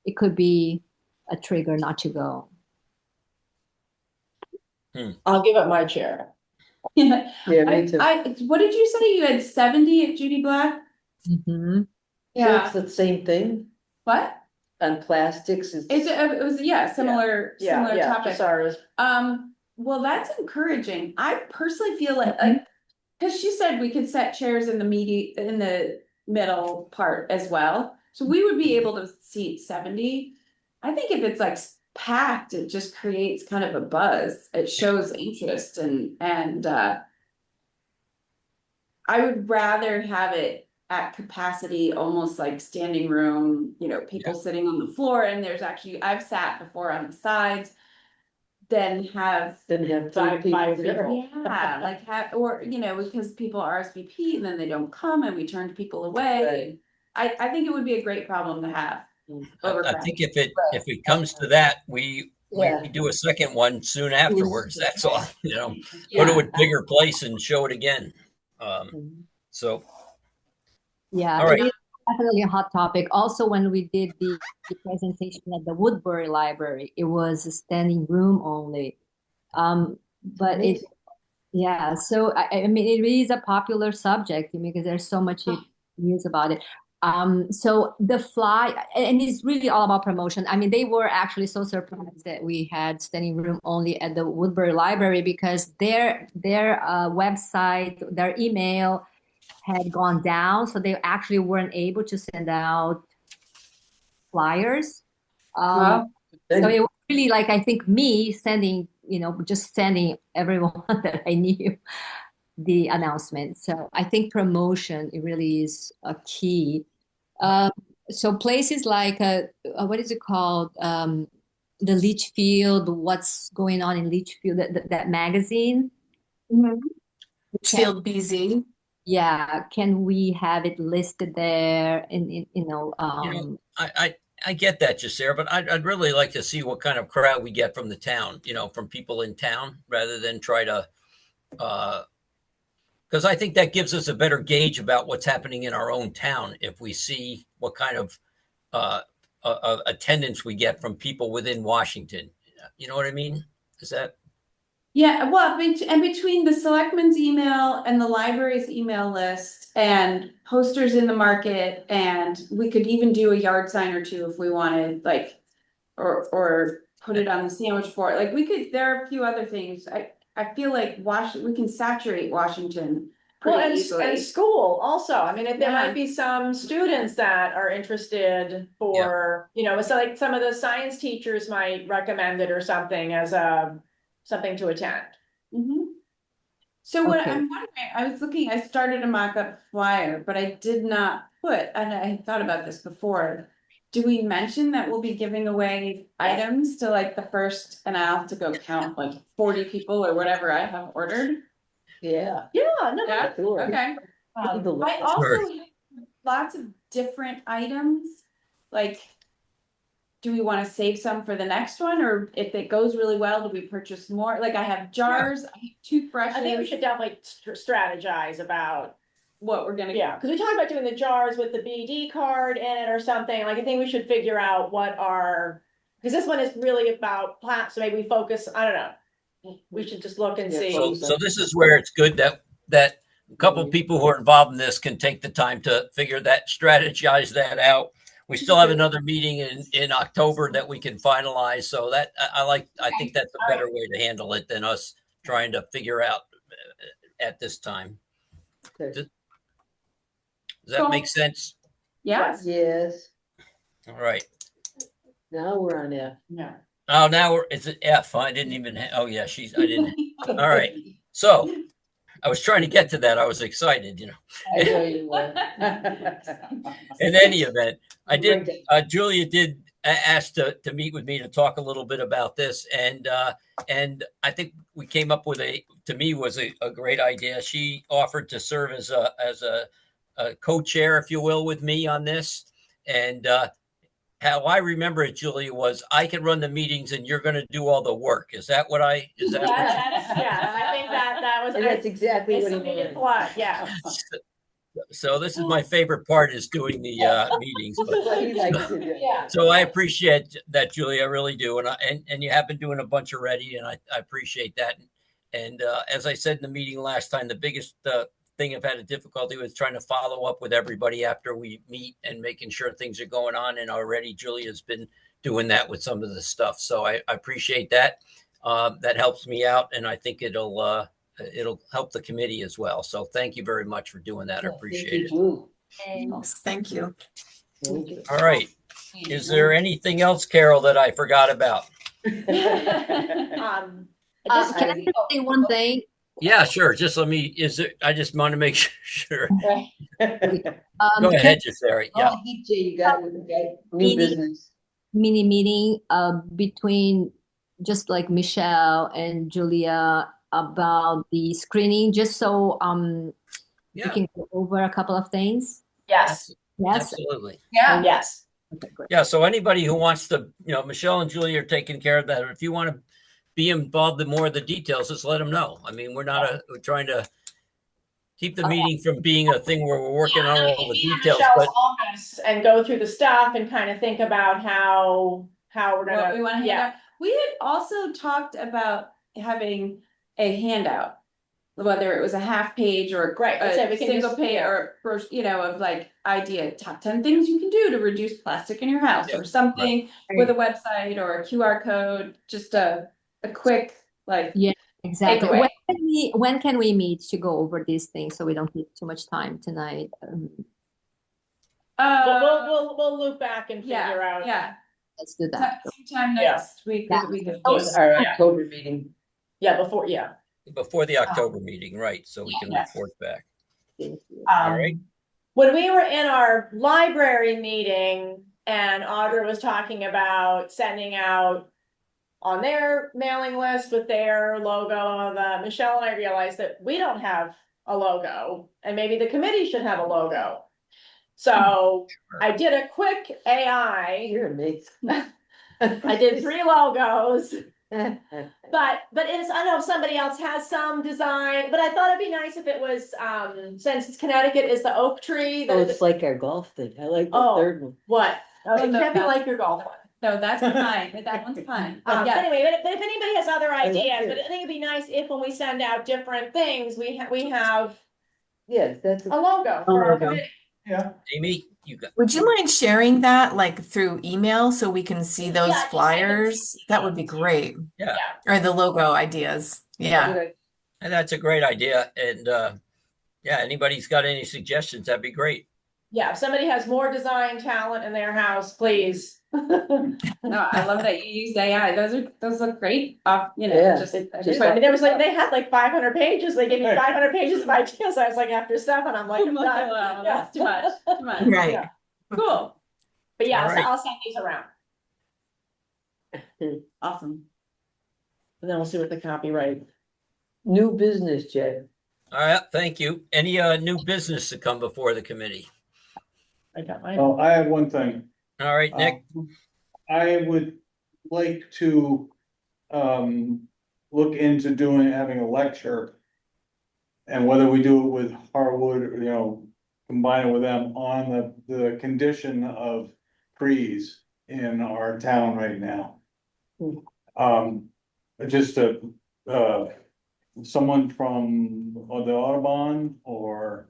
G: it could be a trigger not to go.
D: I'll give up my chair.
C: Yeah.
A: Yeah, me too.
C: What did you say? You had 70 at Judy Black?
G: Mm-hmm.
A: So it's the same thing
C: What?
A: on plastics is.
C: It was, similar topic.
D: Sorry.
C: Well, that's encouraging. I personally feel like, because she said we could set chairs in the middle part as well. So we would be able to seat 70. I think if it's like packed, it just creates kind of a buzz. It shows interest and I would rather have it at capacity, almost like standing room, people sitting on the floor, and I've sat before on the sides, than have
A: five
D: people.
C: yeah, like because people RSVP and then they don't come and we turn people away. I think it would be a great problem to have.
B: I think if it comes to that, we do a second one soon afterwards. That's all. Go to a bigger place and show it again. So.
G: Yeah,
B: All right.
G: it is definitely a hot topic. Also, when we did the presentation at the Woodbury Library, it was a standing room only. But so I mean, it really is a popular subject because there's so much news about it. So the fly, and it's really all about promotion. I mean, they were actually so surprised that we had standing room only at the Woodbury Library, because their website, their email had gone down, so they actually weren't able to send out flyers. So it was really like, I think me sending, just sending everyone that I knew the announcement. So I think promotion, it really is a key. So places like what is it called? The Litchfield, what's going on in Litchfield, that magazine.
F: Litchfield BZ.
G: Yeah, can we have it listed there?
B: I get that, Sarah, but I'd really like to see what kind of crowd we get from the town, from people in town, rather than try to, because I think that gives us a better gauge about what's happening in our own town if we see what kind of attendance we get from people within Washington. You know what I mean? Is that?
C: Yeah, well, and between the selectmen's email and the library's email list and posters in the market, and we could even do a yard sign or two if we wanted, like, or put it on the sandwich board. Like, there are a few other things. I feel like we can saturate Washington
D: Well,
C: pretty
D: and
C: easily.
D: school also, I mean, if there
C: Yeah.
D: might be some students that are interested for, so like some of the science teachers might recommend it or something as something to attend.
C: Mhm. So what
G: Okay.
C: I'm wondering, I started a mock-up flyer, but I did not put, and I thought about this before. Do we mention that we'll be giving away items to like the first, and I'll have to go count like 40 people or whatever I have ordered?
A: Yeah.
D: Yeah, no,
C: Yeah,
A: Sure.
C: okay.
A: The
C: I
A: list.
C: also
B: Sure.
C: have lots of different items, like, do we want to save some for the next one, or if it goes really well, do we purchase more? Like, I have jars, I have toothbrushes.
D: I think we should definitely strategize about,
C: What we're gonna.
D: yeah, because we talked about doing the jars with the BD card in it or something, like I think we should figure out because this one is really about plant, so maybe we focus, I don't know. We should just look and
A: Yeah,
D: see.
B: So this is where it's good that a couple of people who are involved in this can take the time to strategize that out. We still have another meeting in October that we can finalize. So that I think that's a better way to handle it than us trying to figure out at this time.
A: Okay.
B: Does that make sense?
C: Yes.
A: Yes,
B: All right.
A: now we're on F.
C: Yeah.
B: Oh, now it's an F. I didn't even. Oh yeah, I didn't. All right. So I was trying to get to that. I was excited,
A: I know you were.
B: In any event,
A: Great.
B: Julia did ask to meet with me to talk a little bit about this, and I think we came up with to me was a great idea. She offered to serve as a co-chair, if you will, with me on this, and how I remember it, Julia, was I can run the meetings and you're going to do all the work. Is that what I? Is that?
D: Yeah, I think that was.
A: And that's exactly
D: It's
A: what he
D: immediate
A: wanted.
D: blood, yeah.
B: So this is my favorite part, is doing the meetings.
A: This is what he likes
B: But,
A: to do.
D: Yeah.
B: so I appreciate that, Julie. I really do, and you have been doing a bunch already, and I appreciate that. And as I said in the meeting last time, the biggest thing I've had a difficulty with trying to follow up with everybody after we meet and making sure things are going on. And already Julia's been doing that with some of the stuff, so I appreciate that. That helps me out, and I think it'll help the committee as well. So thank you very much for doing that. I appreciate it.
F: Thank you.
A: Thank you.
B: All right. Is there anything else, Carol, that I forgot about?
G: Can I say one thing?
B: Yeah, sure. Just let me, I just want to make sure. Go
G: Can
B: ahead, Sarah. Yeah.
A: Oh, Jay, you got it. Okay. New business.
G: mini meeting between just like Michelle and Julia about the screening, just so we
B: Yeah,
G: can go over a couple of things.
D: Yes,
G: Yes.
B: absolutely.
C: Yeah.
D: yes.
G: Okay, great.
B: Yeah. So anybody who wants to, Michelle and Julia are taking care of that. If you want to be involved in more of the details, just let them know. I mean, we're we're trying to keep the meeting from being a thing where we're working on all the details.
D: Michelle's
B: But
D: office and go through the stuff and kind of think about how we're
C: What we want
D: gonna,
C: to hand
D: yeah.
C: out. We had also talked about having a handout, whether it was a half page or
D: Right, I said we
C: a
D: can
C: single
D: just-
C: page
D: yeah.
C: or first, of like top 10 things you can do to reduce plastic in your house,
B: Yeah,
C: or something with a website or a QR code, just a quick, like.
G: Yeah, exactly.
C: Takeaway.
G: When can we meet to go over these things so we don't take too much time tonight?
D: We'll loop back and figure
C: Yeah,
D: out.
C: yeah.
G: Let's do that.
C: Sometime
D: Yeah.
C: next week or the week
G: Yeah.
C: before.
A: Our
D: Yeah.
A: October meeting.
D: Yeah, before, yeah.
B: before the October meeting, right? So we can
D: Yes.
B: report back.
G: Thank you.
B: All right.
D: When we were in our library meeting and Audra was talking about sending out on their mailing list with their logo, Michelle and I realized that we don't have a logo, and maybe the committee should have a logo. So I did a quick AI.
A: You're amazing.
D: I did 3 logos. But it's, I don't know if somebody else has some design, but I thought it'd be nice if it was, since it's Connecticut is the oak tree.
A: Oh, it's like our golf thing. I like the
D: Oh.
A: third one.
D: What?
C: Oh,
D: It
C: no,
D: can't be
C: that's-
D: like your golf one.
C: No, that's fine. That one's fine.
D: But
C: Yes.
D: anyway, but if anybody has other
A: like
D: ideas,
A: it.
D: but I think it'd be nice if when we send out different things, we have
A: Yes, that's.
D: a logo for our
F: logo.
D: committee.
E: Yeah,
B: Amy, you got,
F: Would you mind sharing that like through email so we can see those
D: Yeah, just send it.
F: flyers? That would be great.
B: yeah,
F: Or the logo ideas. Yeah.
B: and that's a great idea. And yeah, anybody's got any suggestions, that'd be great.
D: Yeah, if somebody has more design talent in their house, please.
C: No, I love that you used AI. Those look great.
A: Yeah,
C: Just
D: I mean, there was like, they had like 500 pages. They gave me 500 pages of ideas. I was like, after 7, I'm like, I'm done.
C: Wow,
D: Yeah.
C: that's too much. Too much.
F: Right.
D: Yeah. Cool. But yeah,
B: All
D: so
B: right.
D: I'll send these around.
C: Awesome.
D: And then we'll see what the copyright.
A: New business, Jay.
B: All right, thank you. Any new business to come before the committee?
D: I got mine.
E: well, I have one thing.
B: All right, Nick.
E: I would like to, look into having a lecture. And whether we do it with Harwood, or, combine it with them on the condition of trees in our town right now. Just someone from the Audubon or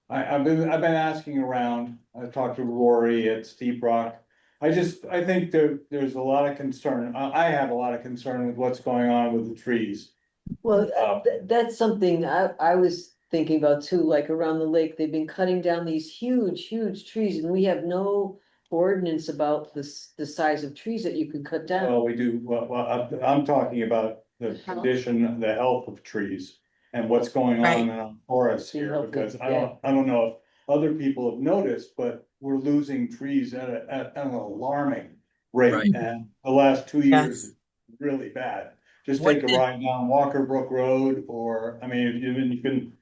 E: I've been asking around. I talked to Rory at Steep Rock. I think there's a lot of concern. I have a lot of concern with what's going on with the trees.
A: Well, that's something I was thinking about too, like around the lake, they've been cutting down these huge, huge trees and we have no ordinance about the size of trees that you could cut down.
E: Well, we do, I'm talking about the condition, the health of trees and what's going on
F: Right.
E: in our forests
A: The
E: here,
A: health of-
E: because I
A: yeah.
E: don't know if other people have noticed, but we're losing trees at an alarming rate.
B: Right.
E: And the last 2 years
F: Yes.
E: is really bad. Just
B: What
E: take a
B: did-
E: ride down Walker Brook Road, or, I mean, you can.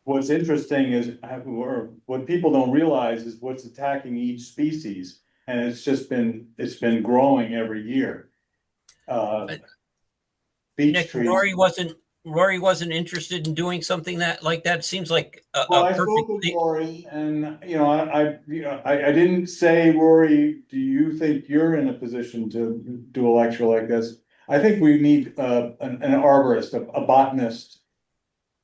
E: What's interesting is, or what people don't realize is what's attacking each species, and it's been growing every year. Beech
B: Nick,
E: trees.
B: Rory wasn't interested in doing something like that. Seems like
E: Well,
B: a
E: I spoke
B: perfect
E: with
B: thing.
E: Rory and, I didn't say, Rory, do you think you're in a position to do a lecture like this? I think we need an arborist, a botanist.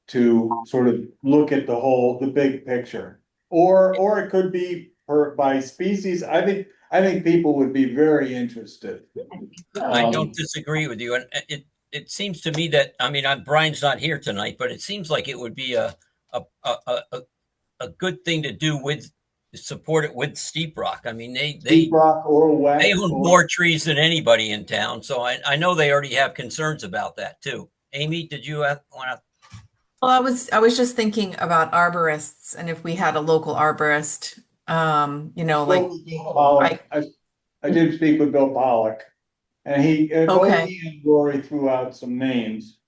E: To sort of look at the big picture, or it could be by species. I think people would be very interested.
B: I don't disagree with you. And it seems to me that, I mean, Brian's not here tonight, but it seems like it would be a good thing to do support it with Steep Rock. I mean, they
E: Deep rock or wet.
B: they own more trees than anybody in town. So I know they already have concerns about that too. Amy, did you want to?
F: Well, I was just thinking about arborists and if we had a local arborist, like,
E: Pollock. I did speak with Bill Pollock, and both
F: Okay.
E: he and Rory threw out some names.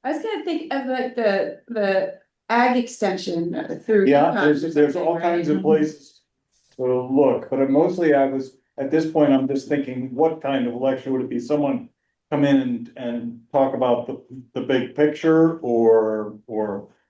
C: I was gonna think of like the ag extension through.
E: Yeah,
C: UConn or
E: there's all
C: something,
E: kinds
C: right?
E: of places to look, but mostly at this point, I'm just thinking, what kind of lecture would it be? Someone come in and talk about the big picture or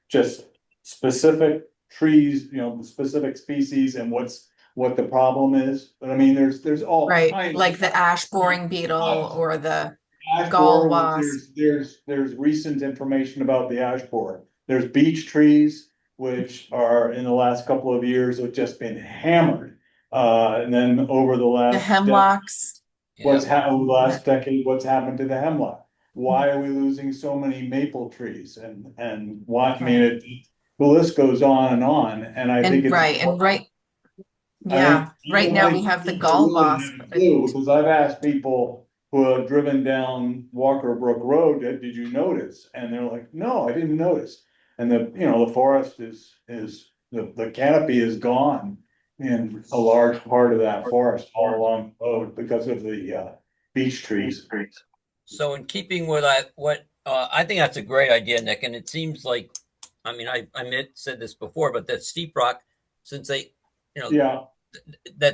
E: just specific trees, specific species and what the problem is. But I mean, there's all
F: right,
E: kinds
F: like
E: of
F: the ash boring beetle or the
E: ash
F: gall
E: borer,
F: wasp.
E: there's recent information about the ash borer. There's beech trees, which are in the last couple of years have just been hammered. And then over the last
F: the hemlocks.
E: last decade, what's happened to the hemlock? Why are we losing so many maple trees and why, I mean, the list goes on, and I think
F: And
E: it's.
F: right,
E: I
F: yeah,
E: think
F: right now
E: people
F: we have the
E: people
F: gall
E: really
F: wasp.
E: have a clue, because I've asked people who have driven down Walker Brook Road, did you notice? And they're like, no, I didn't notice. And the forest the canopy is gone in a large part of that forest all along the road because of the beech trees.
B: So in keeping with what I think that's a great idea, Nick, and it seems like, I mean, I said this before, but that Steep Rock, since you know,
E: Yeah,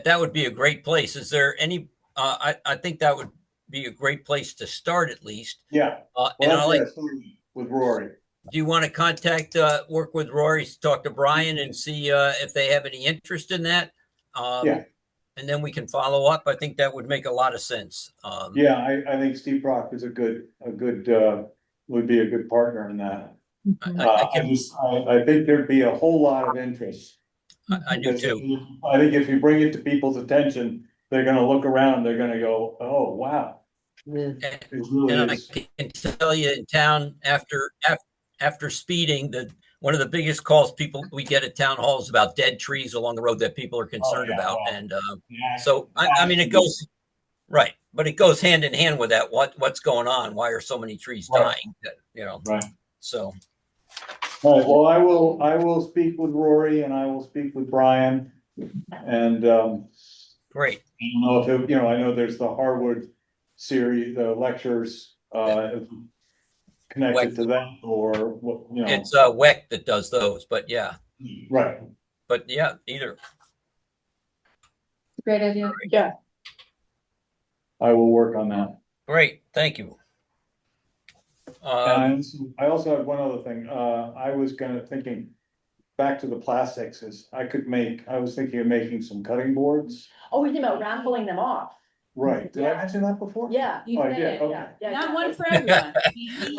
B: that would be a great place. Is there any, I think that would be a great place to start at least.
E: yeah.
B: And
E: Well,
B: I like,
E: that's with Rory.
B: do you want to contact, work with Rory, talk to Brian and see, if they have any interest in that?
E: Yeah.
B: And then we can follow up. I think that would make a lot of sense.
E: Yeah, I think Steve Brock is would be a good partner in that.
G: Mhm.
E: I think there'd be a whole lot of interest.
B: I do too.
E: I think if you bring it to people's attention, they're gonna look around, they're gonna go, oh, wow.
A: Yeah.
E: It really
B: And I
E: is.
B: can tell you in town after speeding, one of the biggest calls we get at town halls about dead trees along the road that people are concerned
E: yeah,
B: about.
E: well,
B: And
E: Yeah.
B: so, I mean, it goes right, but it goes hand in hand with that. What's going on? Why are so many trees
E: Right.
B: dying? You know,
E: Right.
B: so
E: All right, well, I will speak with Rory and I will speak with Brian. And,
B: great.
E: I don't know if, I know there's the Harwood series, the lectures, connected to that or what,
B: It's WEC that does those, but yeah,
E: right.
B: either.
C: Great idea.
D: Yeah.
E: I will work on that.
B: Great, thank you.
E: And I also have one other thing, I was thinking, back to the plastics I was thinking of making some cutting boards.
D: Oh, we're thinking about raffling them off.
E: Right, did I
D: Yeah.
E: mention that before?
D: Yeah.
C: You
E: Oh, I
C: did,
E: did, okay.
D: Yeah.
C: Not one for everyone.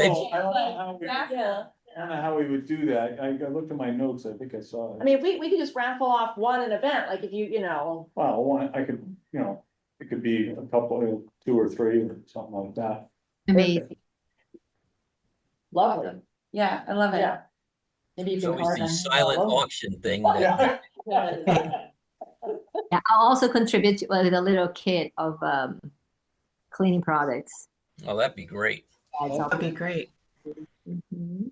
E: Oh, I don't know how we-
D: Yeah.
E: I don't know how we would do that, I looked at my notes, I think I saw
D: I
E: it.
D: mean, if we could just raffle off an event, like if you know,
E: Well, I could, it could be a couple, 2 or 3 or something like that.
G: Amazing.
D: lovely,
C: Yeah, I love it.
D: yeah. Maybe you
B: So
D: can
B: it's
D: heart
B: the
D: on-
B: silent
D: Oh.
B: auction thing. that-
E: Yeah.
G: Yeah, I'll also contribute with a little kit of cleaning products.
B: Oh, that'd be great.
F: That'd be great.
G: Mhm.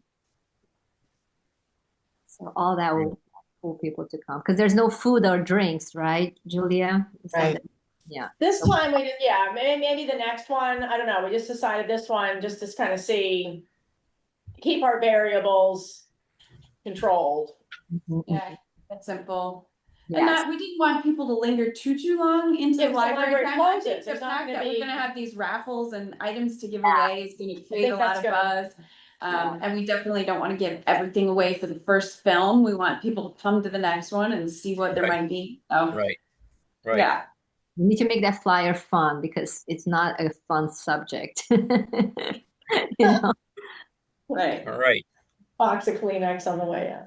G: So all that will pull people to come because there's no food or drinks, right, Julia? It's not
F: Right.
G: that- yeah.
D: This time we did, yeah, maybe the next one, I don't know, we just decided this one, just to kind of see. Keep our variables controlled.
G: Mhm.
C: Yeah, that's simple. And
G: Yes.
C: that, we didn't want people to linger too long into
D: Yeah,
C: the
D: 'cause the
C: library
D: library
C: time. I think
D: closes.
C: the
D: There's not
C: fact
D: gonna
C: that we're
D: be-
C: gonna have these raffles and items to give
G: Yeah.
C: away is gonna create a lot
D: that's
C: of
D: good.
C: buzz. And we definitely don't wanna give everything away for the first film. We want people to come to the next one and see what there
B: Right.
C: might be. So,
B: Right. Right.
C: yeah.
G: We need to make that flyer fun because it's not a fun subject. You know?
C: Right.
B: All right.
D: Box of Kleenex on the way out.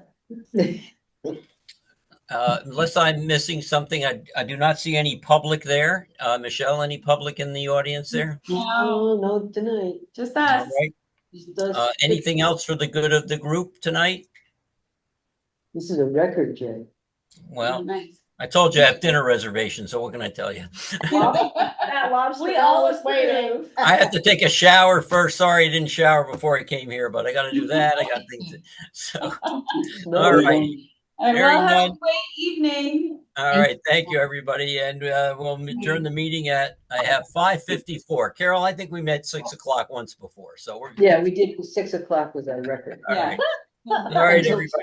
B: Unless I'm missing something, I do not see any public there. Michelle, any public in the audience there?
C: No,
A: No, tonight.
C: just
B: All
C: us.
B: right.
A: Just us.
B: Anything else for the good of the group tonight?
A: This is a record, Jay.
B: Well,
C: Nice.
B: I told you I have dinner reservations, so what can I tell you?
D: That lobster
C: We
D: roll
C: always
D: was waiting.
B: I had to take a shower first. Sorry, I didn't shower before I came here, but I got to do that. I got things. So,
A: No,
B: all right.
C: All right,
B: Hearing
C: well, have a
B: none.
C: great evening.
B: All right. Thank you, everybody. And we'll adjourn the meeting I have 5:54. Carol, I think we met 6 o'clock once before. So we're good.
A: Yeah, we did, 6 o'clock was our record.
B: All
C: Yeah.
B: right. All right, everybody.